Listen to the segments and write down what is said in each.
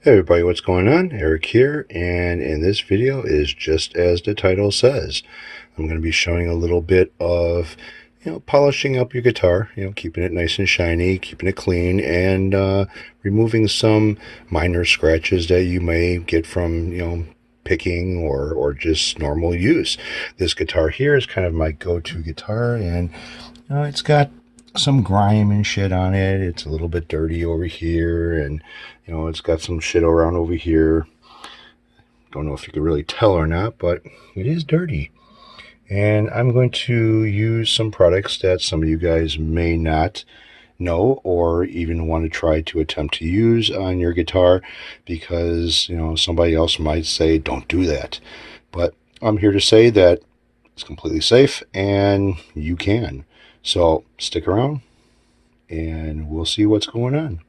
Hey everybody, what's going on? Eric here, and in this video is just as the title says. I'm going to be showing a little bit of, polishing up your guitar, keeping it nice and shiny, keeping it clean, and removing some minor scratches that you may get from, picking or just normal use. This guitar here is kind of my go-to guitar, and it's got some grime and shit on it. It's a little bit dirty over here, and it's got some shit around over here. Don't know if you can really tell or not, but it is dirty. And I'm going to use some products that some of you guys may not know or even want to try to attempt to use on your guitar, because somebody else might say don't do that. But I'm here to say that it's completely safe and you can. So stick around and we'll see what's going on.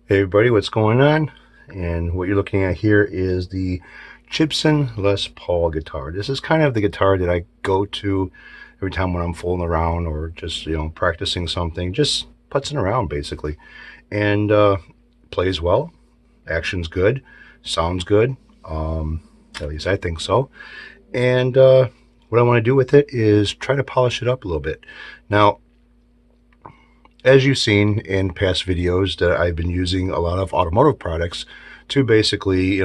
Hey everybody, what's going on? And what you're looking at here is the Gibson Les Paul guitar. This is kind of the guitar that I go to every time when I'm fooling around or just practicing something, just putzing around basically. And plays well, action's good, sounds good, at least I think so. And what I want to do with it is try to polish it up a little bit. Now, as you've seen in past videos, that I've been using a lot of automotive products to basically,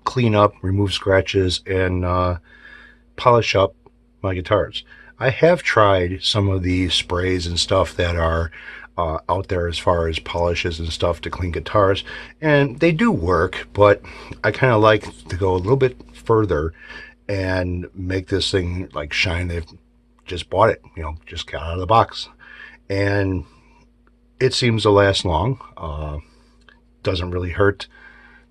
clean up, remove scratches, and polish up my guitars. I have tried some of the sprays and stuff that are out there as far as polishes and stuff to clean guitars, and they do work, but I kind of like to go a little bit further and make this thing like shine. They've just bought it, just got out of the box, and it seems to last long. Doesn't really hurt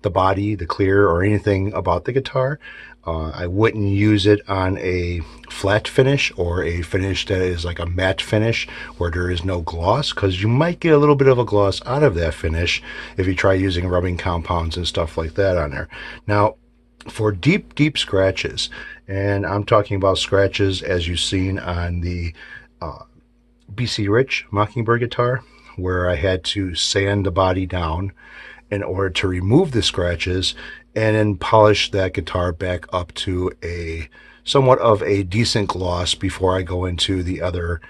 the body, the clear, or anything about the guitar. I wouldn't use it on a flat finish or a finish that is like a matte finish where there is no gloss, because you might get a little bit of a gloss out of that finish if you try using rubbing compounds and stuff like that on there. Now, for deep scratches, and I'm talking about scratches as you've seen on the BC Rich Mockingbird guitar, where I had to sand the body down in order to remove the scratches and then polish that guitar back up to a somewhat of a decent gloss before I go into the other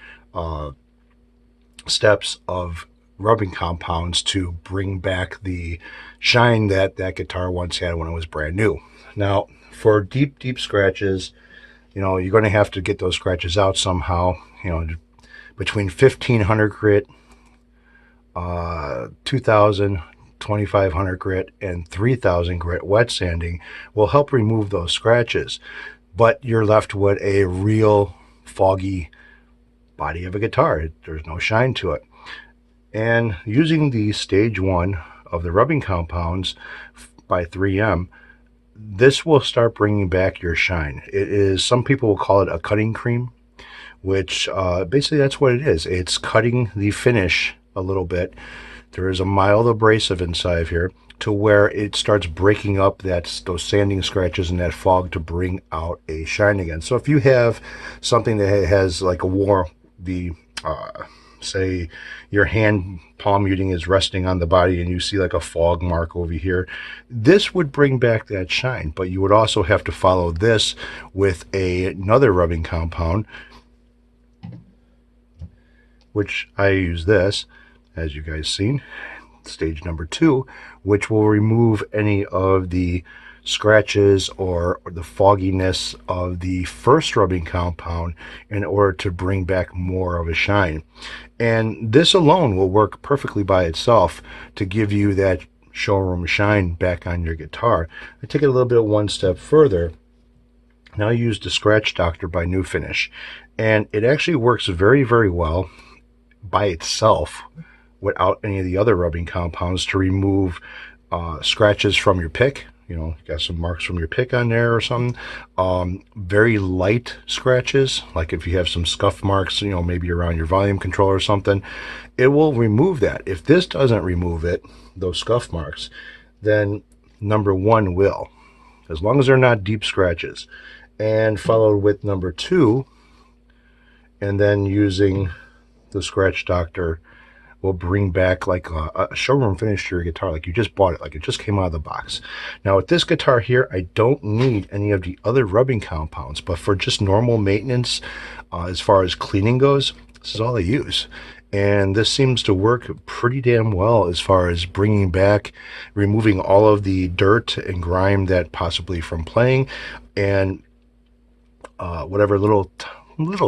steps of rubbing compounds to bring back the shine that that guitar once had when it was brand new. Now, for deep scratches, you're going to have to get those scratches out somehow. Between 1500 grit, 2000, 2500 grit, and 3000 grit wet sanding will help remove those scratches, but you're left with a real foggy body of a guitar. There's no shine to it. And using the stage 1 of the rubbing compounds by 3M, this will start bringing back your shine. It is, some people will call it a cutting cream, which basically that's what it is. It's cutting the finish a little bit. There is a mild abrasive inside of here to where it starts breaking up those sanding scratches and that fog to bring out a shine again. So if you have something that has like say your hand palm muting is resting on the body and you see like a fog mark over here, this would bring back that shine. But you would also have to follow this with another rubbing compound, which I use this, as you guys seen, stage number 2, which will remove any of the scratches or the fogginess of the first rubbing compound in order to bring back more of a shine. And this alone will work perfectly by itself to give you that showroom shine back on your guitar. I take it a little bit one step further. Now I use the Scratch Doctor by New Finish, and it actually works very, very well by itself without any of the other rubbing compounds to remove scratches from your pick. You know, you got some marks from your pick on there or something. Very light scratches, like if you have some scuff marks, you know, maybe around your volume controller or something, it will remove that. If this doesn't remove it, those scuff marks, then number one will, as long as they're not deep scratches. And followed with number two, and then using the Scratch Doctor will bring back like a showroom finish to your guitar, like you just bought it, like it just came out of the box. Now with this guitar here, I don't need any of the other rubbing compounds, but for just normal maintenance, as far as cleaning goes, this is all I use. And this seems to work pretty damn well as far as bringing back, removing all of the dirt and grime that possibly from playing, and whatever little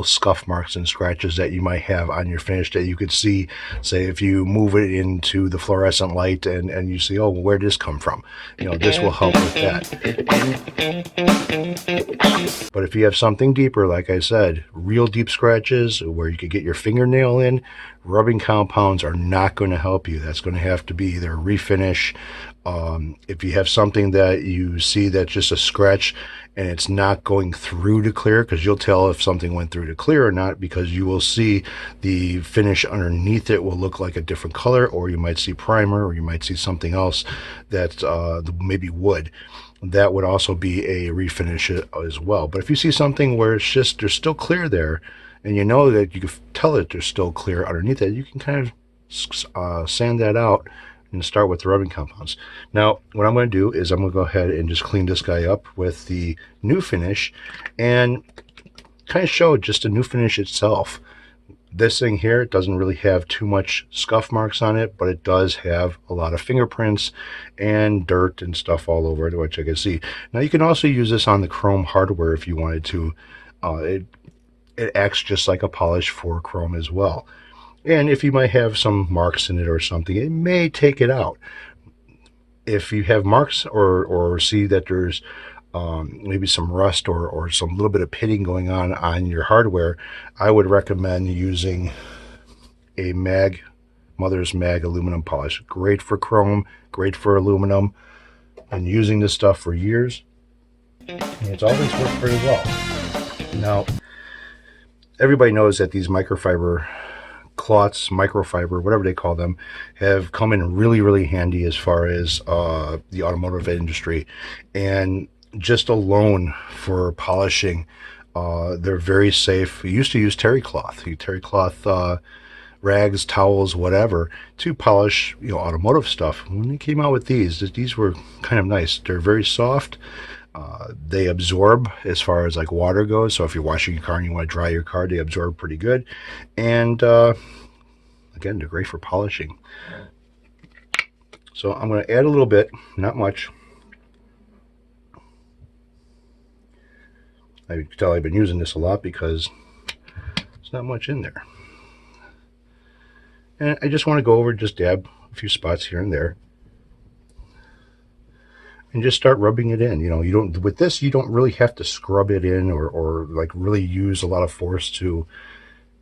scuff marks and scratches that you might have on your finish that you could see, say if you move it into the fluorescent light and you see, oh, well, where did this come from? You know, this will help with that. But if you have something deeper, like I said, real deep scratches where you could get your fingernail in, rubbing compounds are not going to help you. That's going to have to be either refinish. If you have something that you see that's just a scratch and it's not going through to clear, because you'll tell if something went through to clear or not, because you will see the finish underneath it will look like a different color, or you might see primer, or you might see something else that's maybe wood. That would also be a refinish as well. But if you see something where it's just there's still clear there, and you know that you can tell that there's still clear underneath it, you can kind of sand that out and start with the rubbing compounds. Now, what I'm going to do is I'm going to go ahead and just clean this guy up with the New Finish and kind of show just the New Finish itself. This thing here doesn't really have too much scuff marks on it, but it does have a lot of fingerprints and dirt and stuff all over it, which I can see. Now, you can also use this on the chrome hardware if you wanted to. It acts just like a polish for chrome as well. And if you might have some marks in it or something, it may take it out. If you have marks or see that there's maybe some rust or some little bit of pitting going on your hardware, I would recommend using a Mother's Mag aluminum polish. Great for chrome, great for aluminum. Been using this stuff for years, and it's always worked pretty well. Now, everybody knows that these microfiber cloths, microfiber, whatever they call them, have come in really, really handy as far as the automotive industry. And just alone for polishing, they're very safe. We used to use terry cloth rags, towels, whatever, to polish, you know, automotive stuff. When they came out with these were kind of nice. They're very soft. They absorb as far as like water goes, so if you're washing your car and you want to dry your car, they absorb pretty good. And again, they're great for polishing. So I'm going to add a little bit, not much. I can tell I've been using this a lot because there's not much in there. And I just want to go over, just dab a few spots here and there, and just start rubbing it in. You know, you don't, with this, you don't really have to scrub it in or like really use a lot of force to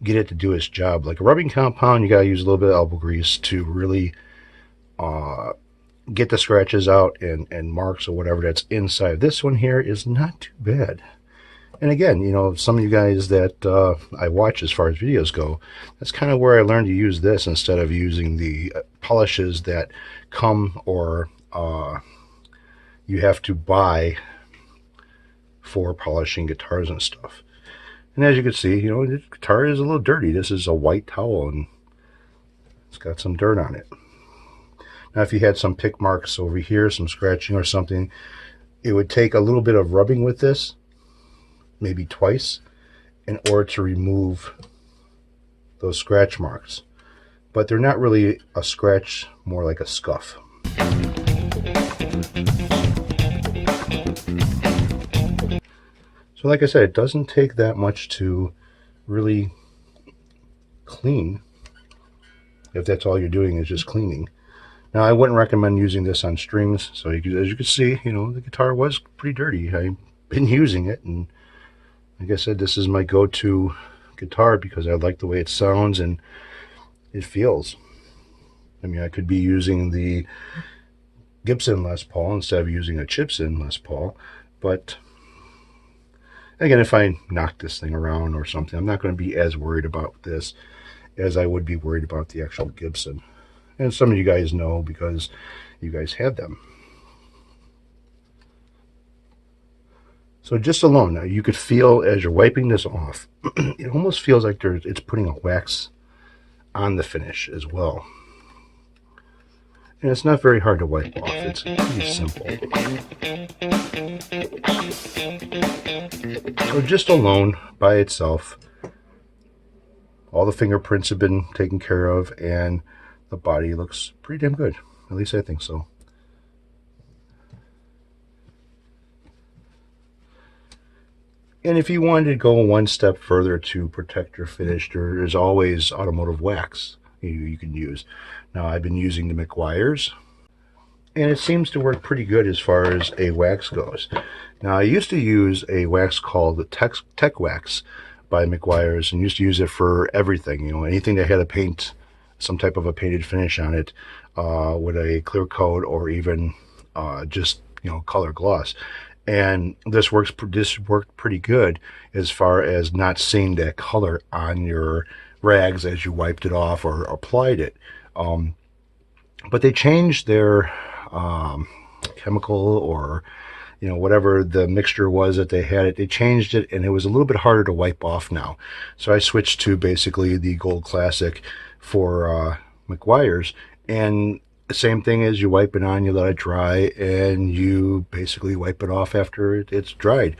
get it to do its job. Like a rubbing compound, you got to use a little bit of elbow grease to really get the scratches out and marks or whatever that's inside. This one here is not too bad. And again, you know, some of you guys that I watch as far as videos go, that's kind of where I learned to use this instead of using the polishes that come or you have to buy for polishing guitars and stuff. And as you can see, you know, the guitar is a little dirty. This is a white towel and it's got some dirt on it. Now, if you had some pick marks over here, some scratching or something, it would take a little bit of rubbing with this, maybe twice, in order to remove those scratch marks. But they're not really a scratch, more like a scuff. So like I said, it doesn't take that much to really clean, if that's all you're doing is just cleaning. Now, I wouldn't recommend using this on strings. So as you can see, the guitar was pretty dirty. I've been using it, and like I said, this is my go-to guitar because I like the way it sounds and it feels. I mean, I could be using the Gibson Les Paul instead of using a Gibson Les Paul, but again, if I knock this thing around or something, I'm not going to be as worried about this as I would be worried about the actual Gibson. And some of you guys know because you guys have them. So just alone, now you could feel as you're wiping this off, it almost feels like it's putting a wax on the finish as well. And it's not very hard to wipe off. It's pretty simple. So just alone, by itself, all the fingerprints have been taken care of, and the body looks pretty damn good. At least I think so. And if you wanted to go one step further to protect your finish, there is always automotive wax you can use. Now, I've been using the Meguiar's, and it seems to work pretty good as far as a wax goes. Now, I used to use a wax called the Tech Wax by Meguiar's, and used to use it for everything. Anything that had a paint, some type of a painted finish on it, with a clear coat or even just color gloss. And this worked pretty good as far as not seeing that color on your rags as you wiped it off or applied it. But they changed their chemical or whatever the mixture was that they had. They changed it, and it was a little bit harder to wipe off now. So I switched to basically the Gold Classic for Meguiar's, and the same thing is you wipe it on, you let it dry, and you basically wipe it off after it's dried.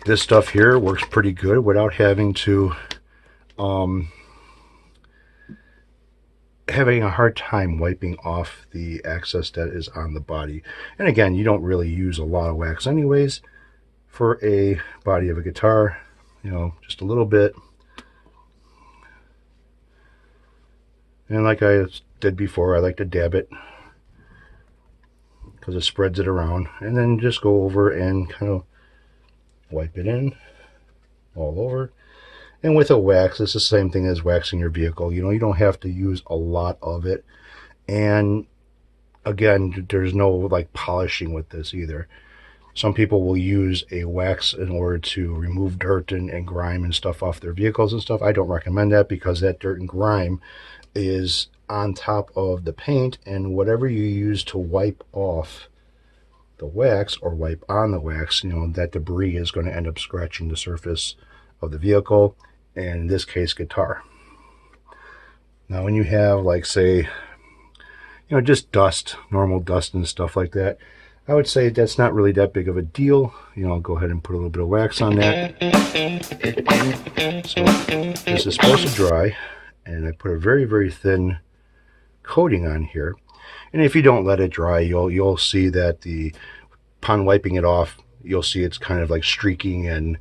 This stuff here works pretty good without having to having a hard time wiping off the excess that is on the body. And again, you don't really use a lot of wax anyways for a body of a guitar, just a little bit. And like I did before, I like to dab it because it spreads it around, and then just go over and kind of wipe it in all over. And with a wax, it's the same thing as waxing your vehicle. You don't have to use a lot of it. And again, there's no like polishing with this either. Some people will use a wax in order to remove dirt and grime and stuff off their vehicles and stuff. I don't recommend that because that dirt and grime is on top of the paint, and whatever you use to wipe off the wax or wipe on the wax, that debris is going to end up scratching the surface of the vehicle, and in this case, guitar. Now, when you have, like, say, just dust, normal dust and stuff like that, I would say that's not really that big of a deal. I'll go ahead and put a little bit of wax on that. So this is supposed to dry, and I put a very, very thin coating on here. And if you don't let it dry, you'll see that upon wiping it off, you'll see it's kind of like streaking and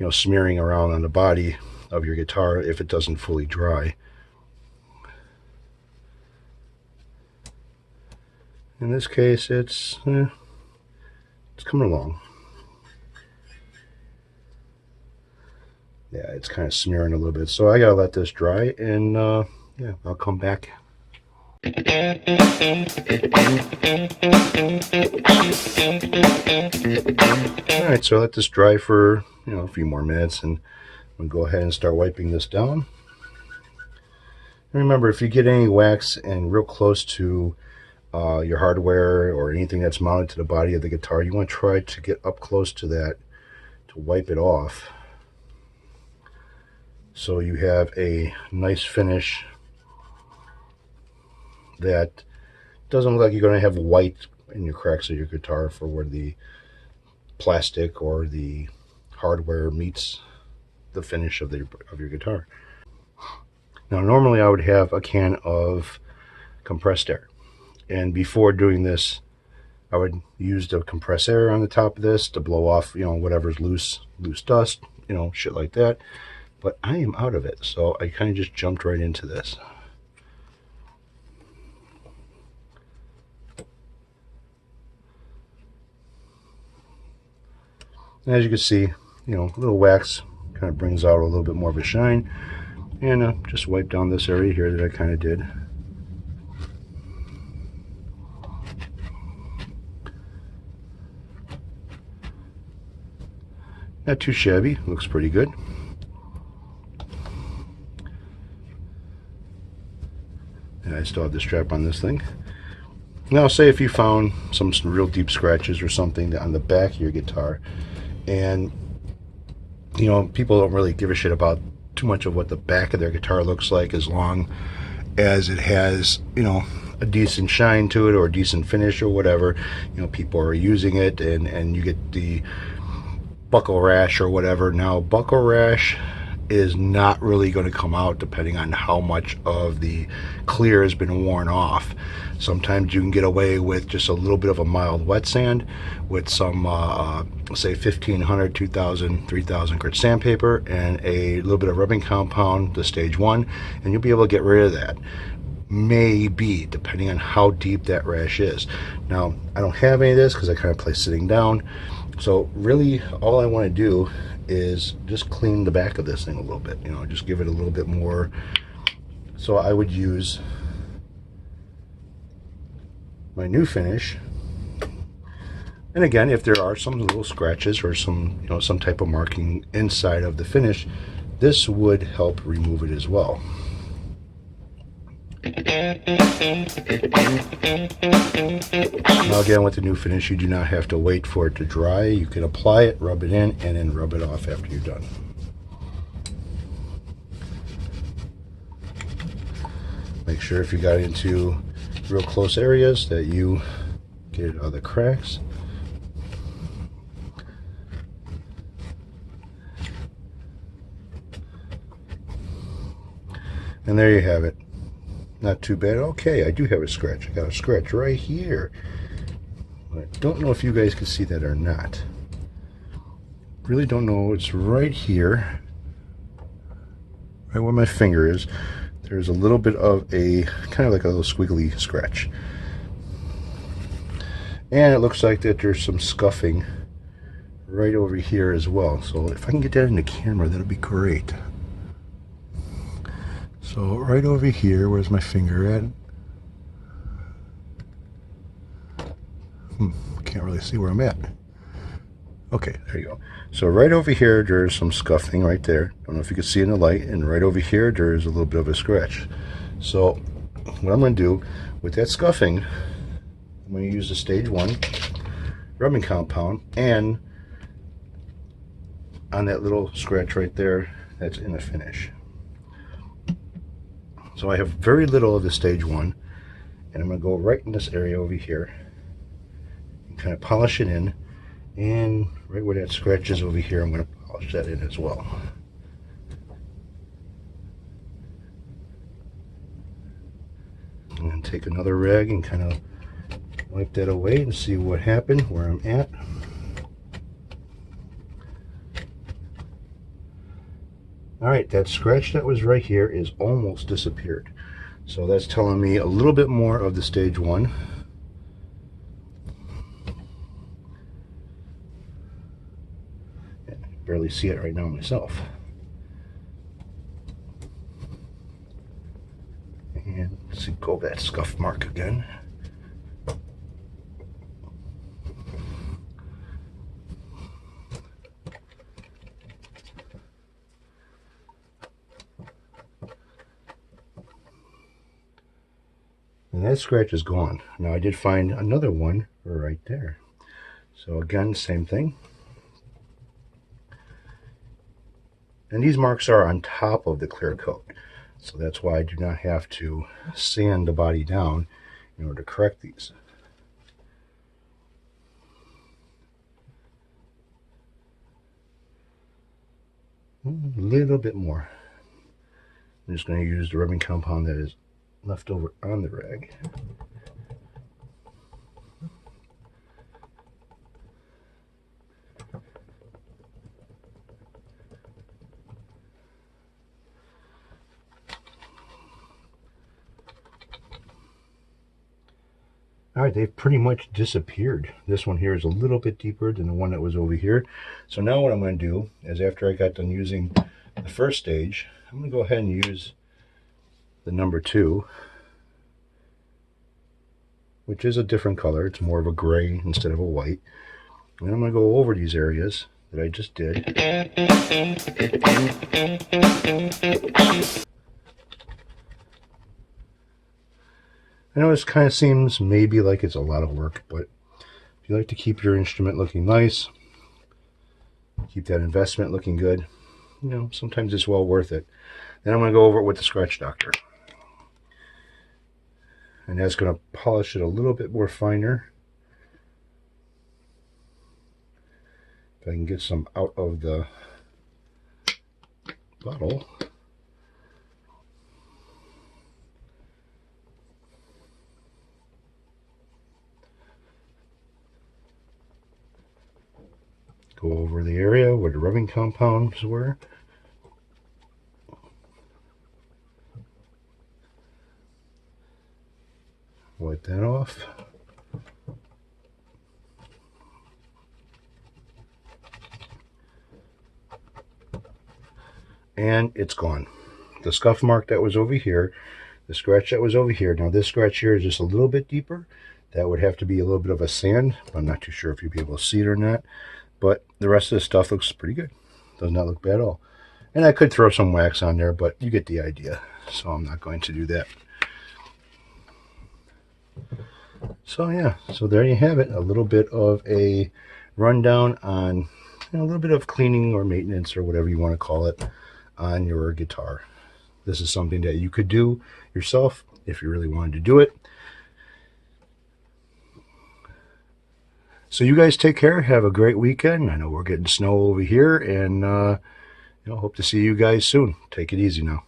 smearing around on the body of your guitar if it doesn't fully dry. In this case, it's coming along. Yeah, it's kind of smearing a little bit, so I gotta let this dry, and yeah, I'll come back. Alright, so I let this dry for a few more minutes, and I'm going to go ahead and start wiping this down. And remember, if you get any wax and real close to your hardware or anything that's mounted to the body of the guitar, you want to try to get up close to that to wipe it off, so you have a nice finish that doesn't look like you're going to have white in your cracks of your guitar for where the plastic or the hardware meets the finish of your guitar. Now, normally I would have a can of compressed air, and before doing this, I would use the compressed air on the top of this to blow off, whatever's loose dust, shit like that. But I am out of it, so I kind of just jumped right into this. And as you can see, a little wax kind of brings out a little bit more of a shine. And just wipe down this area here that I kind of did. Not too shabby, looks pretty good. And I still have the strap on this thing. Now, say if you found some real deep scratches or something on the back of your guitar, and people don't really give a shit about too much of what the back of their guitar looks like, as long as it has, a decent shine to it or a decent finish or whatever. People are using it, and you get the buckle rash or whatever. Now, buckle rash is not really going to come out depending on how much of the clear has been worn off. Sometimes you can get away with just a little bit of a mild wet sand with some say 1500, 2000, 3000 grit sandpaper and a little bit of rubbing compound, the stage 1, and you'll be able to get rid of that. Maybe, depending on how deep that rash is. Now, I don't have any of this because I kind of play sitting down, so really all I want to do is just clean the back of this thing a little bit, just give it a little bit more. So I would use my new finish, and again, if there are some little scratches or some some type of marking inside of the finish, this would help remove it as well. Now again, with the new finish, you do not have to wait for it to dry. You can apply it, rub it in, and then rub it off after you're done. Make sure if you got into real close areas that you get it out of the cracks. And there you have it. Not too bad. Okay, I do have a scratch. I got a scratch right here. I don't know if you guys can see that or not. Really don't know. It's right here, right where my finger is. There's a little bit of a kind of like a little squiggly scratch, and it looks like that there's some scuffing right over here as well. So if I can get that in the camera, that'll be great. So right over here, where's my finger at? Can't really see where I'm at. Okay, there you go. So right over here, there's some scuffing right there. Don't know if you can see in the light. And right over here, there's a little bit of a scratch. So what I'm going to do with that scuffing, I'm going to use the stage 1 rubbing compound, and on that little scratch right there, that's in the finish. So I have very little of the stage 1, and I'm going to go right in this area over here and kind of polish it in. And right where that scratch is over here, I'm going to polish that in as well. And then take another rag and kind of wipe that away and see what happened, where I'm at. Alright, that scratch that was right here is almost disappeared. So that's telling me a little bit more of the stage 1. Barely see it right now myself. And let's see, go that scuff mark again. And that scratch is gone. Now I did find another one right there. So again, same thing. And these marks are on top of the clear coat. So that's why I do not have to sand the body down in order to correct these. A little bit more. I'm just going to use the rubbing compound that is left over on the rag. All right, they've pretty much disappeared. This one here is a little bit deeper than the one that was over here. So now what I'm going to do is, after I got done using the first stage, I'm going to go ahead and use the number 2, which is a different color. It's more of a gray instead of a white. And I'm going to go over these areas that I just did. I know this kind of seems maybe like it's a lot of work, but if you like to keep your instrument looking nice, keep that investment looking good, you know, sometimes it's well worth it. Then I'm going to go over it with the Scratch Doctor. And that's going to polish it a little bit more finer. If I can get some out of the bottle. Go over the area where the rubbing compounds were. Wipe that off. And it's gone. The scuff mark that was over here, the scratch that was over here. Now this scratch here is just a little bit deeper. That would have to be a little bit of a sand. I'm not too sure if you'll be able to see it or not. But the rest of the stuff looks pretty good. Does not look bad at all. And I could throw some wax on there, but you get the idea. So I'm not going to do that. So yeah, so there you have it. A little bit of a rundown on, you know, a little bit of cleaning or maintenance or whatever you want to call it on your guitar. This is something that you could do yourself if you really wanted to do it. So you guys take care. Have a great weekend. I know we're getting snow over here, and you know, hope to see you guys soon. Take it easy now.